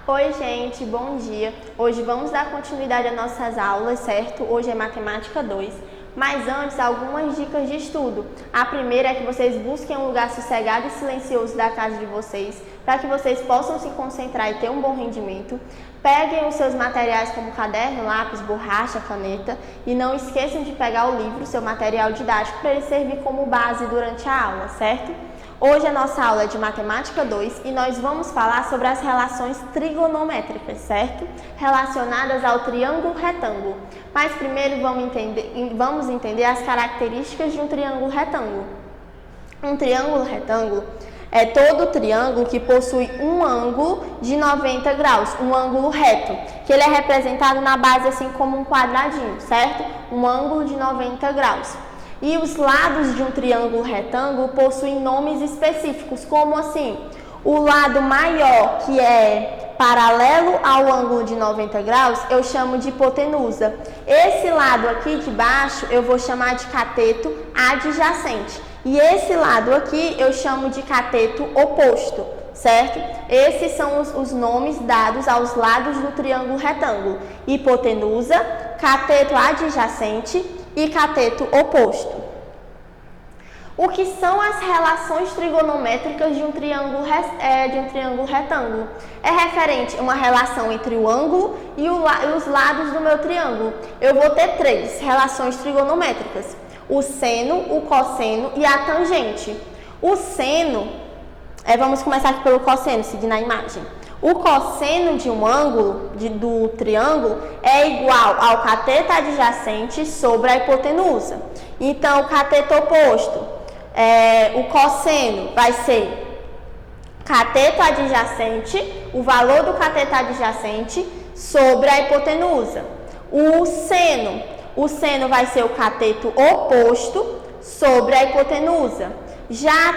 Oi, gente, bom dia. Hoje vamos dar continuidade às nossas aulas, certo? Hoje é Matemática 2. Mas antes, algumas dicas de estudo. A primeira é que vocês busquem um lugar sossegado e silencioso da casa de vocês, para que vocês possam se concentrar e ter um bom rendimento. Peguem os seus materiais como caderno, lápis, borracha, caneta e não esqueçam de pegar o livro, seu material didático, para ele servir como base durante a aula, certo? Hoje a nossa aula é de Matemática 2 e nós vamos falar sobre as relações trigonométricas, certo? Relacionadas ao triângulo retângulo. Mas primeiro vamos entender as características de um triângulo retângulo. Um triângulo retângulo é todo triângulo que possui um ângulo de 90 graus, um ângulo reto, que ele é representado na base assim como um quadradinho, certo? Um ângulo de 90 graus. E os lados de um triângulo retângulo possuem nomes específicos, como assim? O lado maior, que é paralelo ao ângulo de 90 graus, eu chamo de hipotenusa. Esse lado aqui de baixo eu vou chamar de cateto adjacente. E esse lado aqui eu chamo de cateto oposto, certo? Esses são os nomes dados aos lados do triângulo retângulo: hipotenusa, cateto adjacente e cateto oposto. O que são as relações trigonométricas de um triângulo retângulo? É referente a uma relação entre o ângulo e os lados do meu triângulo. Eu vou ter três relações trigonométricas: o seno, o cosseno e a tangente. O seno, vamos começar aqui pelo cosseno, seguindo a imagem. O cosseno de um ângulo do triângulo é igual ao cateto adjacente sobre a hipotenusa. Então, o cateto oposto, o cosseno vai ser cateto adjacente, o valor do cateto adjacente sobre a hipotenusa. O seno vai ser o cateto oposto sobre a hipotenusa. Já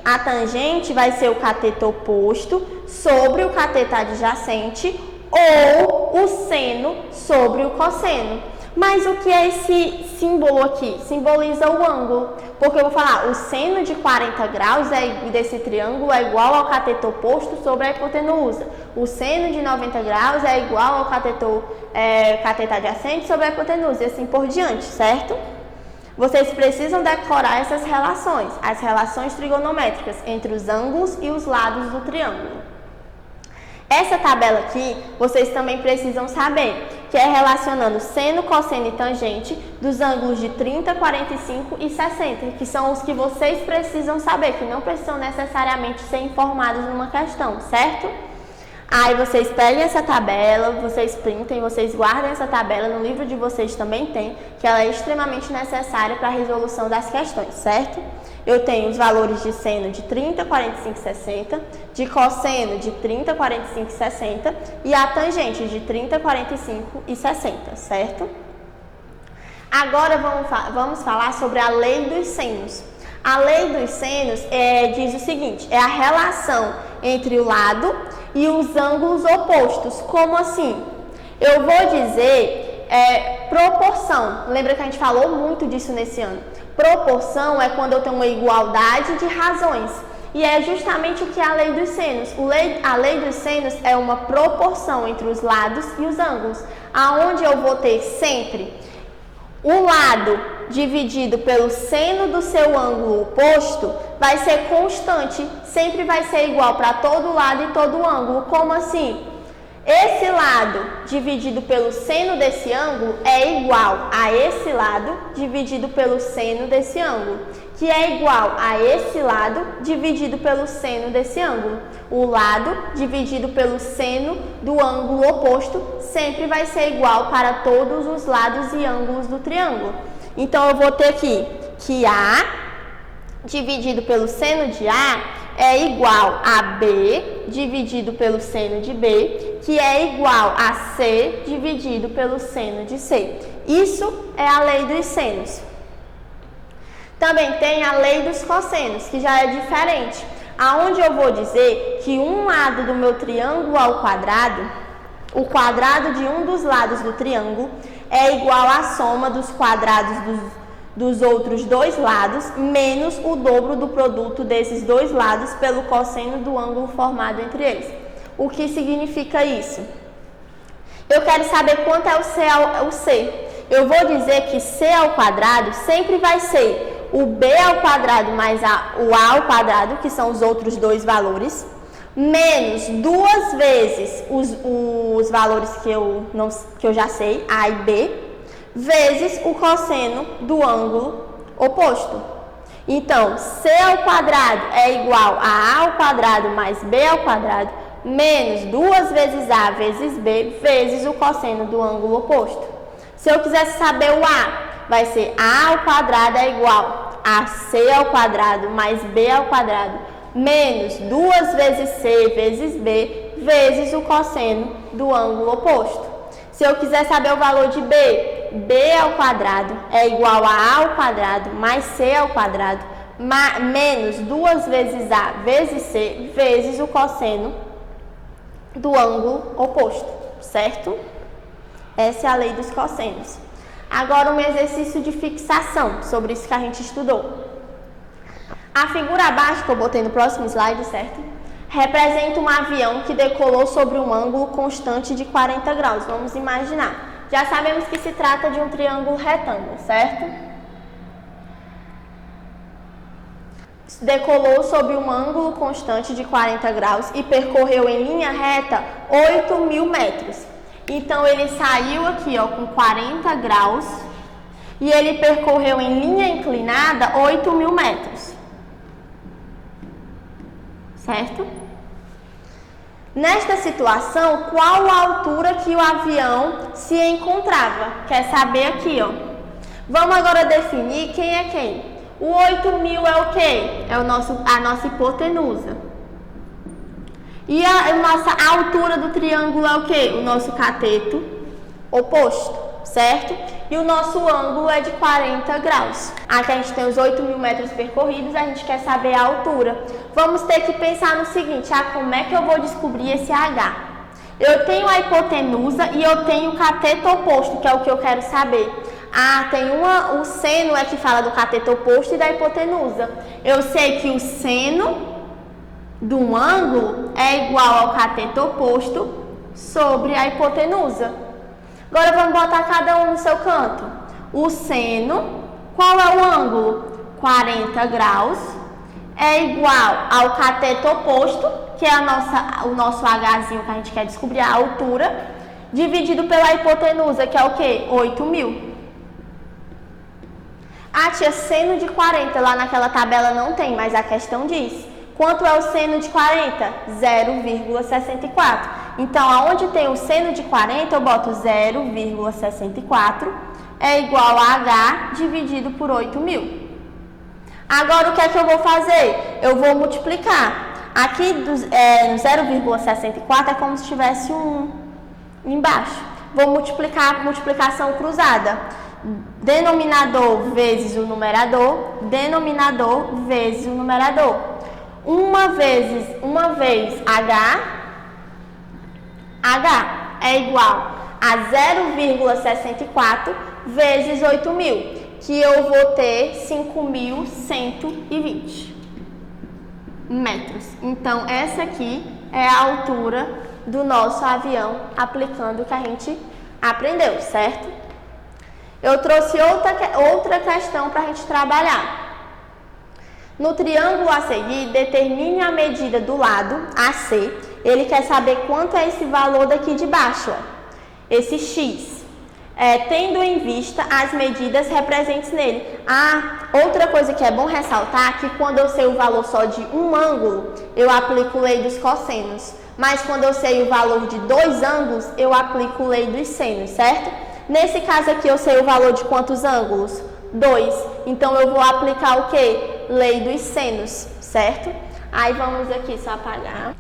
a tangente vai ser o cateto oposto sobre o cateto adjacente ou o seno sobre o cosseno. Mas o que é esse símbolo aqui? Simboliza o ângulo, porque eu vou falar, o seno de 40 graus desse triângulo é igual ao cateto oposto sobre a hipotenusa. O seno de 90 graus é igual ao cateto adjacente sobre a hipotenusa e assim por diante, certo? Vocês precisam decorar essas relações, as relações trigonométricas entre os ângulos e os lados do triângulo. Essa tabela aqui, vocês também precisam saber, que é relacionando seno, cosseno e tangente dos ângulos de 30, 45 e 60, que são os que vocês precisam saber, que não precisam necessariamente ser informados numa questão, certo? Aí vocês peguem essa tabela, vocês printem, vocês guardem essa tabela, no livro de vocês também tem, que ela é extremamente necessária para a resolução das questões, certo? Eu tenho os valores de seno de 30, 45 e 60, de cosseno de 30, 45 e 60 e a tangente de 30, 45 e 60, certo? Agora vamos falar sobre a lei dos senos. A lei dos senos diz o seguinte, é a relação entre o lado e os ângulos opostos. Como assim? Eu vou dizer proporção. Lembra que a gente falou muito disso nesse ano? Proporção é quando eu tenho uma igualdade de razões. E é justamente o que é a lei dos senos. A lei dos senos é uma proporção entre os lados e os ângulos, aonde eu vou ter sempre o lado dividido pelo seno do seu ângulo oposto vai ser constante, sempre vai ser igual para todo lado e todo ângulo. Como assim? Esse lado dividido pelo seno desse ângulo é igual a esse lado dividido pelo seno desse ângulo, que é igual a esse lado dividido pelo seno desse ângulo. O lado dividido pelo seno do ângulo oposto sempre vai ser igual para todos os lados e ângulos do triângulo. Então, eu vou ter aqui que A dividido pelo seno de A é igual a B dividido pelo seno de B, que é igual a C dividido pelo seno de C. Isso é a lei dos senos. Também tem a lei dos cossenos, que já é diferente, aonde eu vou dizer que um lado do meu triângulo ao quadrado, o quadrado de um dos lados do triângulo é igual à soma dos quadrados dos outros dois lados, menos o dobro do produto desses dois lados pelo cosseno do ângulo formado entre eles. O que significa isso? Eu quero saber quanto é o C. Eu vou dizer que C ao quadrado sempre vai ser o B ao quadrado mais o A ao quadrado, que são os outros dois valores, menos 2 vezes os valores que eu já sei, A e B, vezes o cosseno do ângulo oposto. Então, C ao quadrado é igual a A ao quadrado mais B ao quadrado, menos 2 vezes A vezes B, vezes o cosseno do ângulo oposto. Se eu quisesse saber o A, vai ser A ao quadrado é igual a C ao quadrado mais B ao quadrado, menos 2 vezes C vezes B, vezes o cosseno do ângulo oposto. Se eu quiser saber o valor de B, B ao quadrado é igual a A ao quadrado mais C ao quadrado, menos 2 vezes A vezes C, vezes o cosseno do ângulo oposto, certo? Essa é a lei dos cossenos. Agora um exercício de fixação, sobre isso que a gente estudou. A figura abaixo, que eu botei no próximo slide, certo? Representa um avião que decolou sobre um ângulo constante de 40 graus. Vamos imaginar. Já sabemos que se trata de um triângulo retângulo, certo? Decolou sobre um ângulo constante de 40 graus e percorreu em linha reta 8.000 metros. Então, ele saiu aqui com 40 graus e ele percorreu em linha inclinada 8.000 metros. Certo? Nesta situação, qual a altura que o avião se encontrava? Quer saber aqui, Vamos agora definir quem é quem. O 8.000 é o quê? É a nossa hipotenusa. E a altura do triângulo é o quê? O nosso cateto oposto, certo? E o nosso ângulo é de 40 graus. Aqui a gente tem os 8.000 metros percorridos, a gente quer saber a altura. Vamos ter que pensar no seguinte, como é que eu vou descobrir esse H? Eu tenho a hipotenusa e eu tenho o cateto oposto, que é o que eu quero saber. Tem o seno que fala do cateto oposto e da hipotenusa. Eu sei que o seno de um ângulo é igual ao cateto oposto sobre a hipotenusa. Agora vamos botar cada um no seu canto. O seno, qual é o ângulo? 40 graus, é igual ao cateto oposto, que é o nosso Hzinho que a gente quer descobrir a altura, dividido pela hipotenusa, que é o quê? 8.000. Tia, seno de 40, lá naquela tabela não tem, mas a questão diz. Quanto é o seno de 40? 0,64. Então, aonde tem o seno de 40, eu boto 0,64 é igual a H dividido por 8.000. Agora, o que é que eu vou fazer? Eu vou multiplicar. Aqui, no 0,64 é como se tivesse um embaixo. Vou multiplicar, multiplicação cruzada. Denominador vezes o numerador, denominador vezes o numerador. Uma vez H é igual a 0,64 vezes 8.000, que eu vou ter 5.120 metros. Então, essa aqui é a altura do nosso avião, aplicando o que a gente aprendeu, certo? Eu trouxe outra questão para a gente trabalhar. No triângulo a seguir, determine a medida do lado AC. Ele quer saber quanto é esse valor daqui de baixo, esse X. Tendo em vista as medidas representes nele. Outra coisa que é bom ressaltar é que quando eu sei o valor só de um ângulo, eu aplico lei dos cossenos. Mas quando eu sei o valor de 2 ângulos, eu aplico lei dos senos, certo? Nesse caso aqui, eu sei o valor de quantos ângulos? 2. Então, eu vou aplicar o quê? Lei dos senos, certo? Aí, vamos aqui só apagar.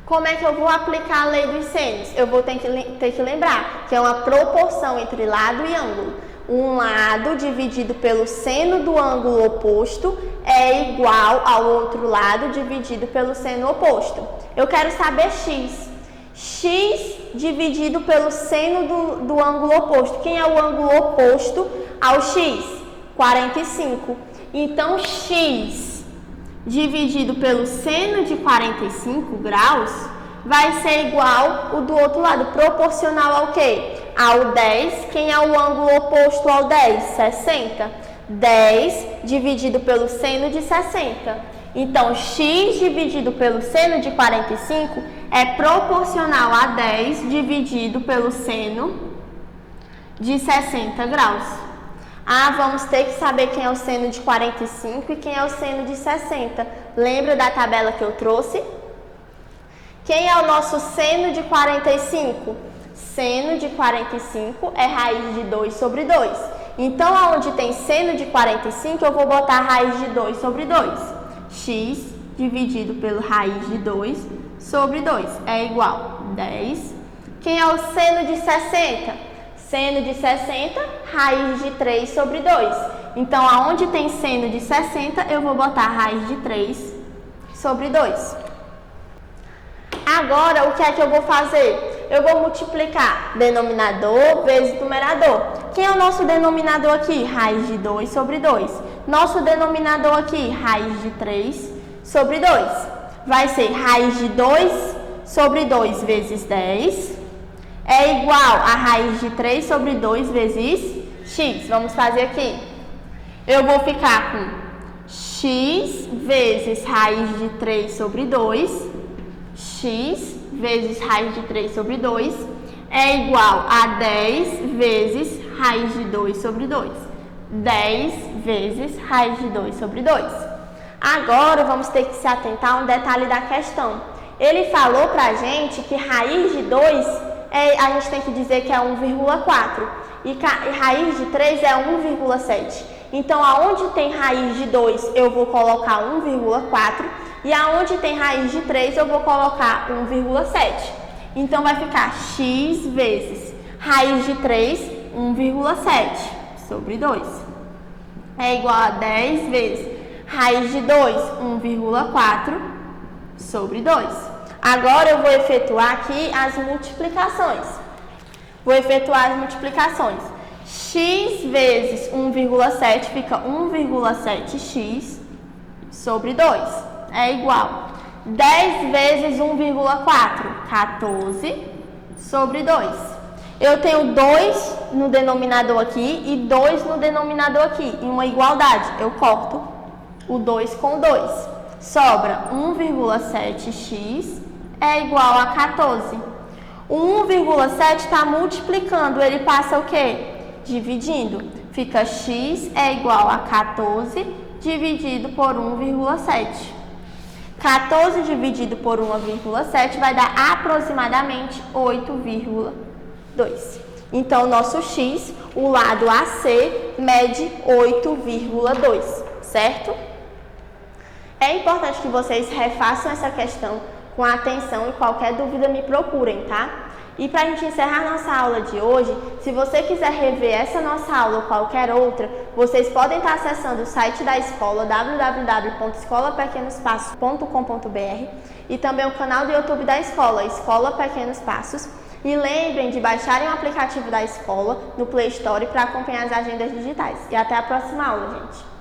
Como é que eu vou aplicar a lei dos senos? Eu vou ter que lembrar que é uma proporção entre lado e ângulo. Um lado dividido pelo seno do ângulo oposto é igual ao outro lado dividido pelo seno oposto. Eu quero saber X. X dividido pelo seno do ângulo oposto. Quem é o ângulo oposto ao X? 45. Então, X dividido pelo seno de 45 graus vai ser igual o do outro lado, proporcional ao quê? Ao 10. Quem é o ângulo oposto ao 10? 60. 10 dividido pelo seno de 60. Então, x dividido pelo seno de 45 é proporcional a 10 dividido pelo seno de 60 graus. Vamos ter que saber quem é o seno de 45 e quem é o seno de 60. Lembra da tabela que eu trouxe? Quem é o nosso seno de 45? Seno de 45 é raiz de 2 sobre 2. Então, aonde tem seno de 45, eu vou botar raiz de 2 sobre 2. X dividido pelo raiz de 2 sobre 2 é igual a 10. Quem é o seno de 60? Seno de 60, raiz de 3 sobre 2. Então, aonde tem seno de 60, eu vou botar raiz de 3 sobre 2. Agora, o que é que eu vou fazer? Eu vou multiplicar denominador vezes numerador. Quem é o nosso denominador aqui? Raiz de 2 sobre 2. Nosso denominador aqui, raiz de 3 sobre 2. Vai ser raiz de 2 sobre 2 vezes 10 é igual a raiz de 3 sobre 2 vezes x. Vamos fazer aqui. Eu vou ficar com x vezes raiz de 3 sobre 2. X vezes raiz de 3 sobre 2 é igual a 10 vezes raiz de 2 sobre 2. 10 vezes raiz de 2 sobre 2. Agora, vamos ter que se atentar a um detalhe da questão. Ele falou pra gente que raiz de 2 a gente tem que dizer que é 1,4 e raiz de 3 é 1,7. Então, aonde tem raiz de 2, eu vou colocar 1,4 e aonde tem raiz de 3, eu vou colocar 1,7. Então, vai ficar x vezes raiz de 3, 1,7 sobre 2. É igual a 10 vezes raiz de 2, 1,4 sobre 2. Agora, eu vou efetuar aqui as multiplicações. Vou efetuar as multiplicações. X vezes 1,7 fica 1,7x sobre 2. É igual. 10 vezes 1,4, 14 sobre 2. Eu tenho 2 no denominador aqui e 2 no denominador aqui. Em uma igualdade, eu corto o 2 com 2. Sobra 1,7x é igual a 14. O 1,7 está multiplicando, ele passa o quê? Dividindo. Fica x é igual a 14 dividido por 1,7. 14 dividido por 1,7 vai dar aproximadamente 8,2. Então, o nosso x, o lado AC, mede 8,2, certo? É importante que vocês refaçam essa questão com atenção e qualquer dúvida me procurem, tá? E para a gente encerrar nossa aula de hoje, se você quiser rever essa nossa aula ou qualquer outra, vocês podem estar acessando o site da escola, www.escolapequenospassos.com.br e também o canal do YouTube da escola, Escola Pequenos Passos. E lembrem de baixarem o aplicativo da escola no Play Store para acompanhar as agendas digitais. E até a próxima aula, gente!